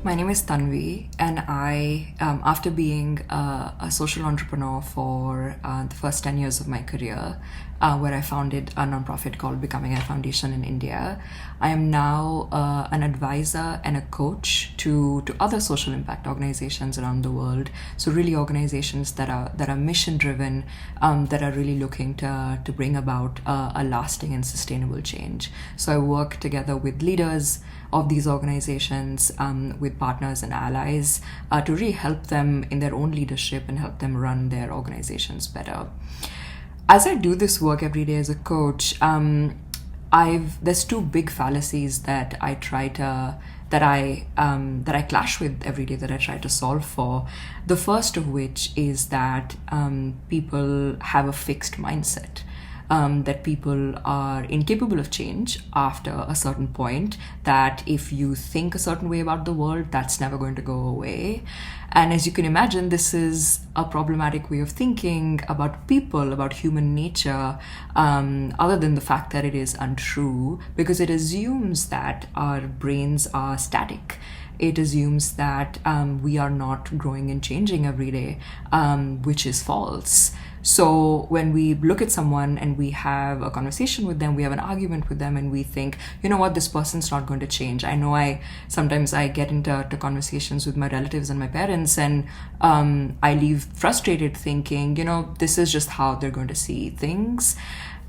My name is Tanvi, and I, after being a social entrepreneur for the first 10 years of my career, where I founded a nonprofit called Becoming a Foundation in India, I am now an advisor and a coach to other social impact organizations around the world. So really organizations that are mission driven, that are really looking to bring about a lasting and sustainable change. So I work together with leaders of these organizations, with partners and allies, to really help them in their own leadership and help them run their organizations better. As I do this work every day as a coach, there's two big fallacies that I clash with every day, that I try to solve for. The first of which is that people have a fixed mindset. That people are incapable of change after a certain point, that if you think a certain way about the world, that's never going to go away. And as you can imagine, this is a problematic way of thinking about people, about human nature, other than the fact that it is untrue, because it assumes that our brains are static. It assumes that we are not growing and changing every day, which is false. So when we look at someone and we have a conversation with them, we have an argument with them, and we think, you know what, this person's not going to change. I know sometimes I get into conversations with my relatives and my parents, and I leave frustrated thinking, this is just how they're going to see things.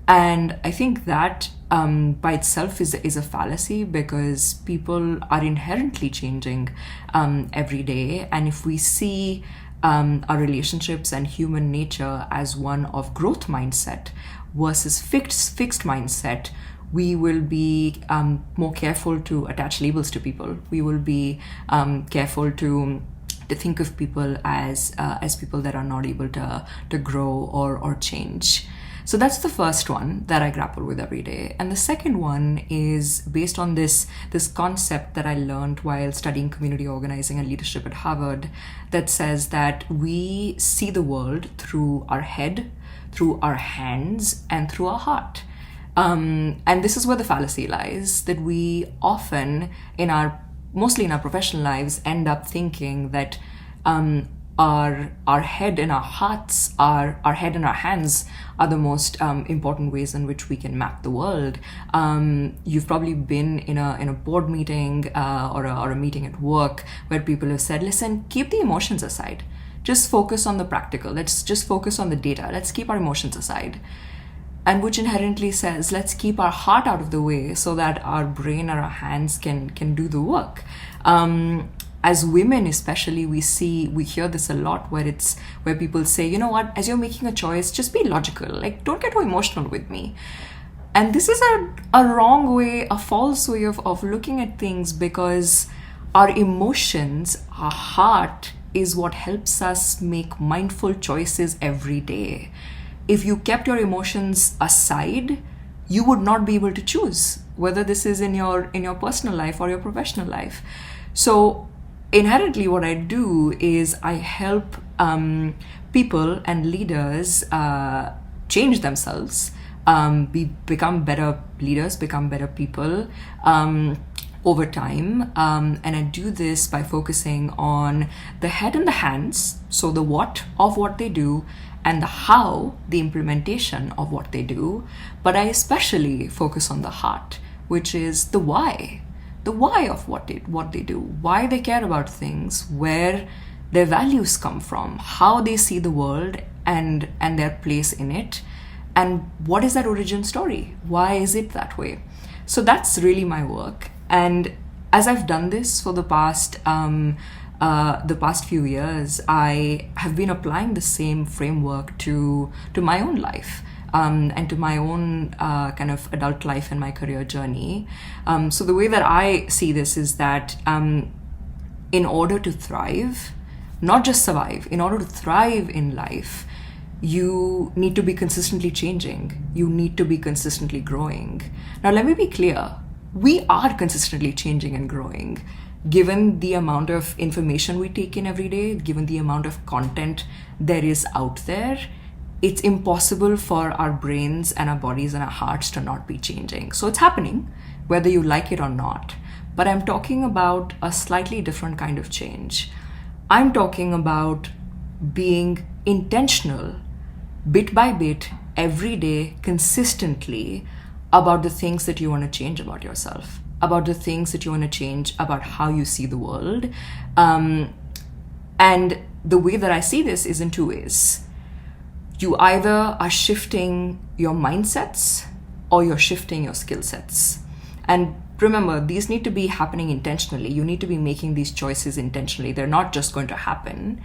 And I think that by itself is a fallacy, because people are inherently changing every day. And if we see our relationships and human nature as one of growth mindset versus fixed mindset, we will be more careful to attach labels to people. We will be careful to think of people as people that are not able to grow or change. So that's the first one that I grapple with every day. And the second one is based on this concept that I learned while studying community organizing and leadership at Harvard, that says that we see the world through our head, through our hands, and through our heart. And this is where the fallacy lies, that we often, mostly in our professional lives, end up thinking that our head and our hearts, our head and our hands are the most important ways in which we can map the world. You've probably been in a board meeting or a meeting at work where people have said, listen, keep the emotions aside. Just focus on the practical. Let's just focus on the data. Let's keep our emotions aside. And which inherently says, let's keep our heart out of the way so that our brain or our hands can do the work. As women especially, we hear this a lot, where people say, you know what, as you're making a choice, just be logical. Like, don't get too emotional with me. And this is a wrong way, a false way of looking at things, because our emotions, our heart, is what helps us make mindful choices every day. If you kept your emotions aside, you would not be able to choose, whether this is in your personal life or your professional life. So inherently, what I do is I help people and leaders change themselves, become better leaders, become better people over time. And I do this by focusing on the head and the hands, so the what of what they do, and the how, the implementation of what they do. But I especially focus on the heart, which is the why. The why of what they do, why they care about things, where their values come from, how they see the world and their place in it, and what is that origin story? Why is it that way? So that's really my work. And as I've done this for the past few years, I have been applying the same framework to my own life. And to my own kind of adult life and my career journey. So the way that I see this is that in order to thrive, not just survive, in order to thrive in life, you need to be consistently changing. You need to be consistently growing. Now, let me be clear. We are consistently changing and growing. Given the amount of information we take in every day, given the amount of content there is out there, it's impossible for our brains and our bodies and our hearts to not be changing. So it's happening, whether you like it or not. But I'm talking about a slightly different kind of change. I'm talking about being intentional, bit by bit, every day, consistently, about the things that you want to change about yourself, about the things that you want to change about how you see the world. And the way that I see this is in two ways. You either are shifting your mindsets or you're shifting your skill sets. And remember, these need to be happening intentionally. You need to be making these choices intentionally. They're not just going to happen.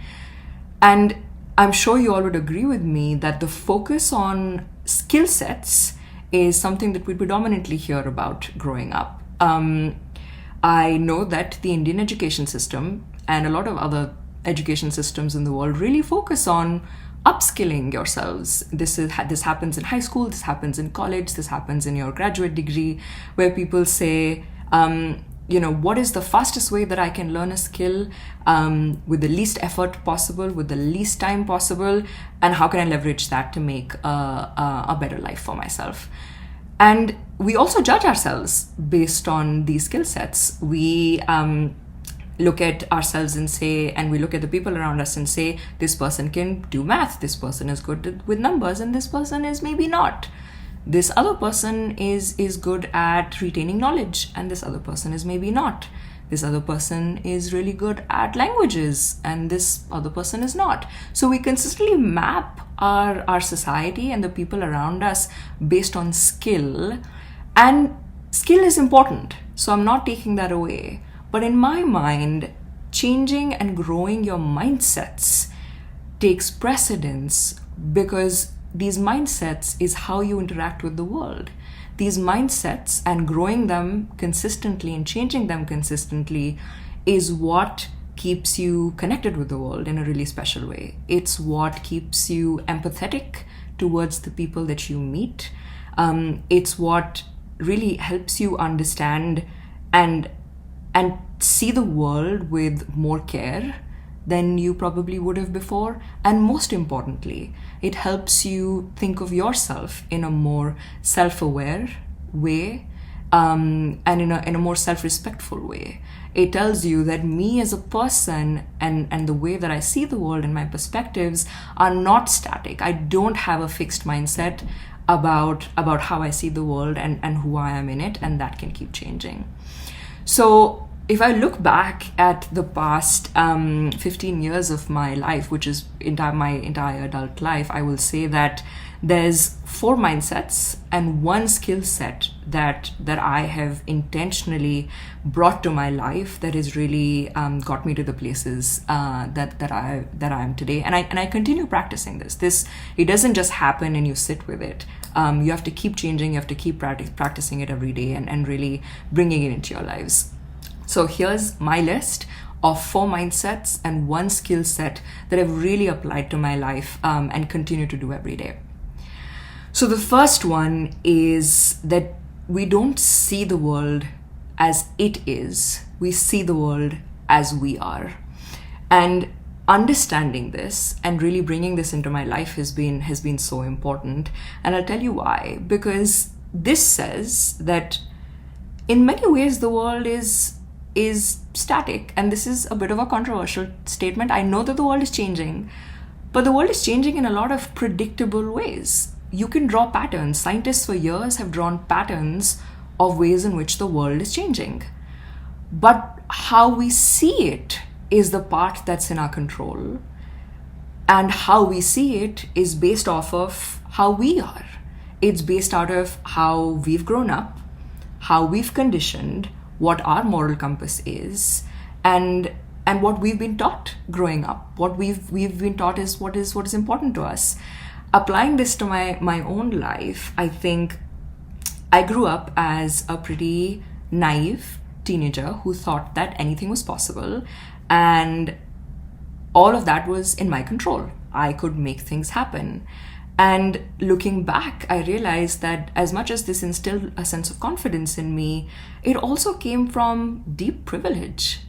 And I'm sure you all would agree with me that the focus on skill sets is something that we predominantly hear about growing up. I know that the Indian education system and a lot of other education systems in the world really focus on upskilling yourselves. This happens in high school, this happens in college, this happens in your graduate degree, where people say, what is the fastest way that I can learn a skill with the least effort possible, with the least time possible, and how can I leverage that to make a better life for myself? And we also judge ourselves based on these skill sets. We look at ourselves and say, and we look at the people around us and say, this person can do math, this person is good with numbers, and this person is maybe not. This other person is good at retaining knowledge, and this other person is maybe not. This other person is really good at languages, and this other person is not. So we consistently map our society and the people around us based on skill, and skill is important. So I'm not taking that away. But in my mind, changing and growing your mindsets takes precedence, because these mindsets is how you interact with the world. These mindsets and growing them consistently and changing them consistently is what keeps you connected with the world in a really special way. It's what keeps you empathetic towards the people that you meet. It's what really helps you understand and see the world with more care than you probably would have before. And most importantly, it helps you think of yourself in a more self-aware way, and in a more self-respectful way. It tells you that me as a person and the way that I see the world and my perspectives are not static. I don't have a fixed mindset about how I see the world and who I am in it, and that can keep changing. So if I look back at the past 15 years of my life, which is my entire adult life, I will say that there's 4 mindsets and 1 skill set that I have intentionally brought to my life that has really got me to the places that I am today. And I continue practicing this. It doesn't just happen and you sit with it. You have to keep changing. You have to keep practicing it every day and really bringing it into your lives. So here's my list of 4 mindsets and 1 skill set that I've really applied to my life and continue to do every day. So the first one is that we don't see the world as it is. We see the world as we are. And understanding this and really bringing this into my life has been so important. And I'll tell you why. Because this says that in many ways the world is static, and this is a bit of a controversial statement. I know that the world is changing, but the world is changing in a lot of predictable ways. You can draw patterns. Scientists for years have drawn patterns of ways in which the world is changing. But how we see it is the part that's in our control. And how we see it is based off of how we are. It's based out of how we've grown up, how we've conditioned, what our moral compass is, and what we've been taught growing up. What we've been taught is what is important to us. Applying this to my own life, I think I grew up as a pretty naive teenager who thought that anything was possible, and all of that was in my control. I could make things happen. And looking back, I realized that as much as this instilled a sense of confidence in me, it also came from deep privilege.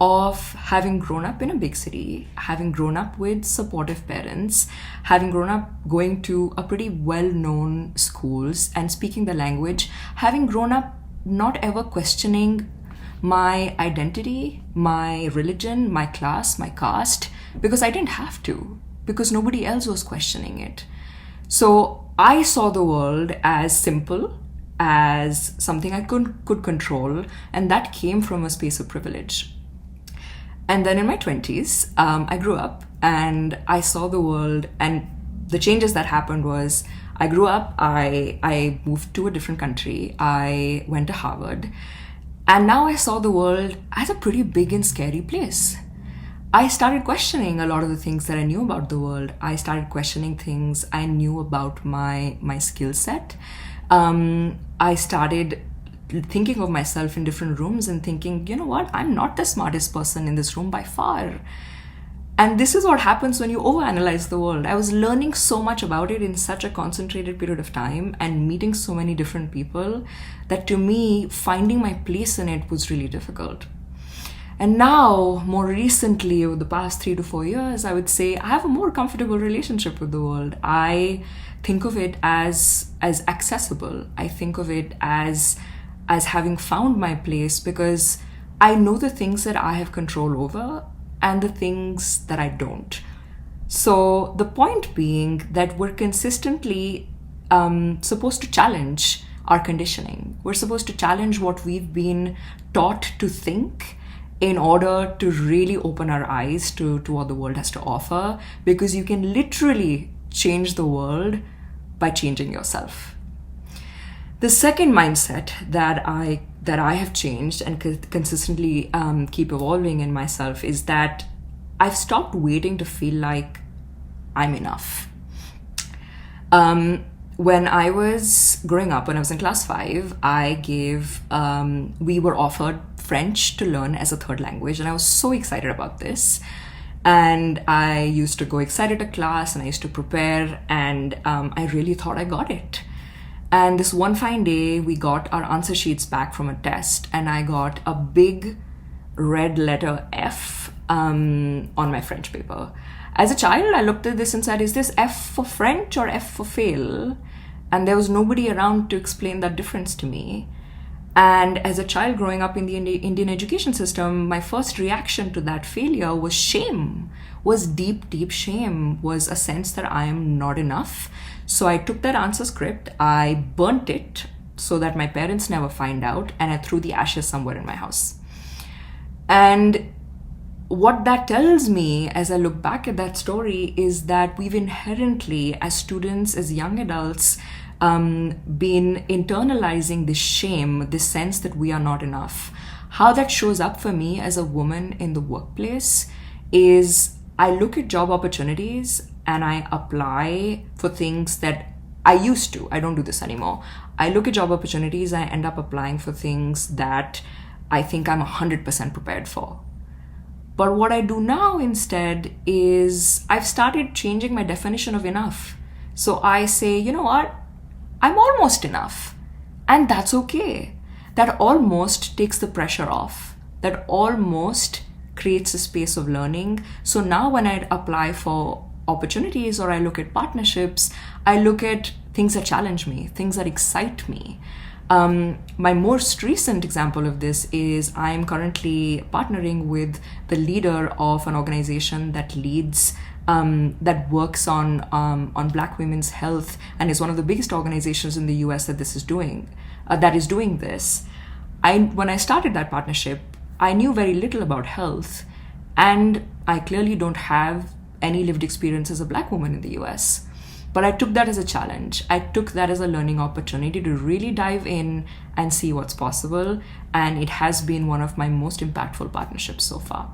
of having grown up in a big city, having grown up with supportive parents, having grown up going to a pretty well-known schools and speaking the language, having grown up not ever questioning my identity, my religion, my class, my caste, because I didn't have to, because nobody else was questioning it. So I saw the world as simple, as something I could control, and that came from a space of privilege. And then in my 20s, I grew up and I saw the world, and the changes that happened was I grew up, I moved to a different country, I went to Harvard, and now I saw the world as a pretty big and scary place. I started questioning a lot of the things that I knew about the world. I started questioning things I knew about my skill set. I started thinking of myself in different rooms and thinking, you know what, I'm not the smartest person in this room by far. And this is what happens when you overanalyze the world. I was learning so much about it in such a concentrated period of time and meeting so many different people that to me, finding my place in it was really difficult. And now, more recently, over the past 3 to 4 years, I would say I have a more comfortable relationship with the world. I think of it as accessible. I think of it as having found my place because I know the things that I have control over and the things that I don't. So the point being that we're consistently supposed to challenge our conditioning. We're supposed to challenge what we've been taught to think in order to really open our eyes to what the world has to offer, because you can literally change the world by changing yourself. The second mindset that I have changed and consistently keep evolving in myself is that I've stopped waiting to feel like I'm enough. When I was growing up, when I was in class 5, we were offered French to learn as a third language, and I was so excited about this. And I used to go excited to class and I used to prepare, and I really thought I got it. And this one fine day, we got our answer sheets back from a test, and I got a big red letter F on my French paper. As a child, I looked at this and said, is this F for French or F for fail? And there was nobody around to explain that difference to me. And as a child growing up in the Indian education system, my first reaction to that failure was shame, was deep, deep shame, was a sense that I am not enough. So I took that answer script, I burnt it so that my parents never find out, and I threw the ashes somewhere in my house. And what that tells me as I look back at that story is that we've inherently, as students, as young adults, been internalizing this shame, this sense that we are not enough. How that shows up for me as a woman in the workplace is I look at job opportunities and I apply for things that I used to. I don't do this anymore. I look at job opportunities, I end up applying for things that I think I'm 100% prepared for. But what I do now instead is I've started changing my definition of enough. So I say, you know what? I'm almost enough. And that's okay. That almost takes the pressure off. That almost creates a space of learning. So now when I apply for opportunities or I look at partnerships, I look at things that challenge me, things that excite me. My most recent example of this is I'm currently partnering with the leader of an organization that leads that works on Black women's health and is one of the biggest organizations in the US that is doing this. When I started that partnership, I knew very little about health, and I clearly don't have any lived experience as a Black woman in the US. But I took that as a challenge. I took that as a learning opportunity to really dive in and see what's possible. And it has been one of my most impactful partnerships so far.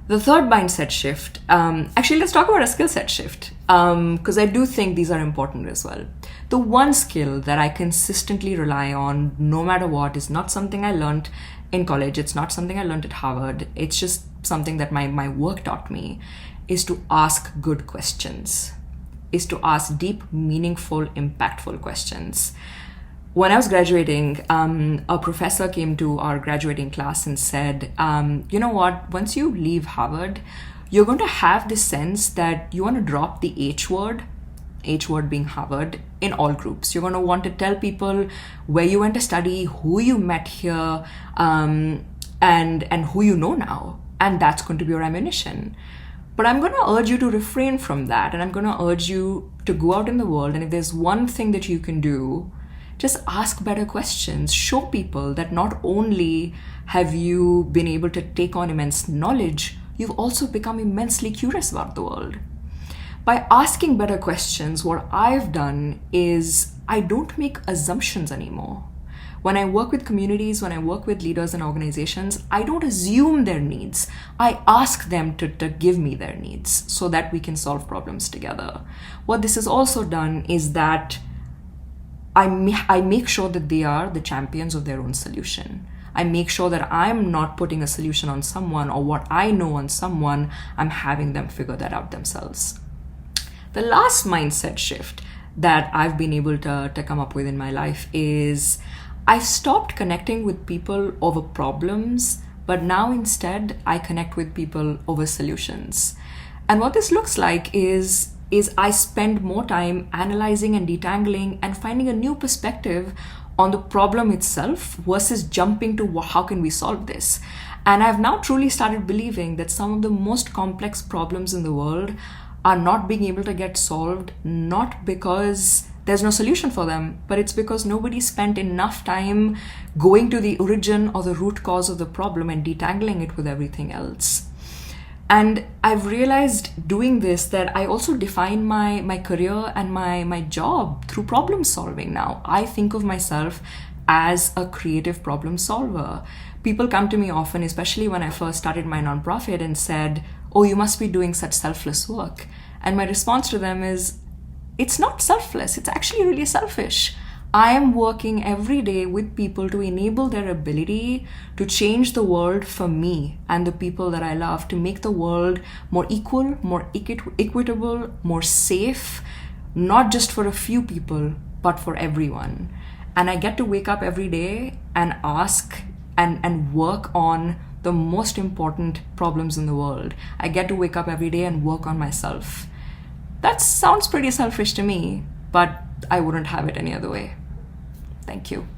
The third mindset shift, actually, let's talk about a skill set shift, because I do think these are important as well. The one skill that I consistently rely on, no matter what, is not something I learned in college. It's not something I learned at Harvard. It's just something that my work taught me, is to ask good questions, is to ask deep, meaningful, impactful questions. When I was graduating, a professor came to our graduating class and said, you know what, once you leave Harvard, you're going to have this sense that you want to drop the H word being Harvard, in all groups. You're going to want to tell people where you went to study, who you met here, and who you know now. And that's going to be your ammunition. But I'm going to urge you to refrain from that. And I'm going to urge you to go out in the world. And if there's one thing that you can do, just ask better questions. Show people that not only have you been able to take on immense knowledge, you've also become immensely curious about the world. By asking better questions, what I've done is I don't make assumptions anymore. When I work with communities, when I work with leaders and organizations, I don't assume their needs. I ask them to give me their needs so that we can solve problems together. What this has also done is that I make sure that they are the champions of their own solution. I make sure that I'm not putting a solution on someone or what I know on someone. I'm having them figure that out themselves. The last mindset shift that I've been able to come up with in my life is I've stopped connecting with people over problems, but now instead I connect with people over solutions. And what this looks like is I spend more time analyzing and detangling and finding a new perspective on the problem itself versus jumping to how can we solve this. And I've now truly started believing that some of the most complex problems in the world are not being able to get solved, not because there's no solution for them, but it's because nobody spent enough time going to the origin or the root cause of the problem and detangling it with everything else. And I've realized doing this that I also define my career and my job through problem solving now. I think of myself as a creative problem solver. People come to me often, especially when I first started my nonprofit, and said, "Oh, you must be doing such selfless work." And my response to them is, it's not selfless, it's actually really selfish. I am working every day with people to enable their ability to change the world for me and the people that I love, to make the world more equal, more equitable, more safe, not just for a few people, but for everyone. And I get to wake up every day and ask and work on the most important problems in the world. I get to wake up every day and work on myself. That sounds pretty selfish to me, but I wouldn't have it any other way. Thank you.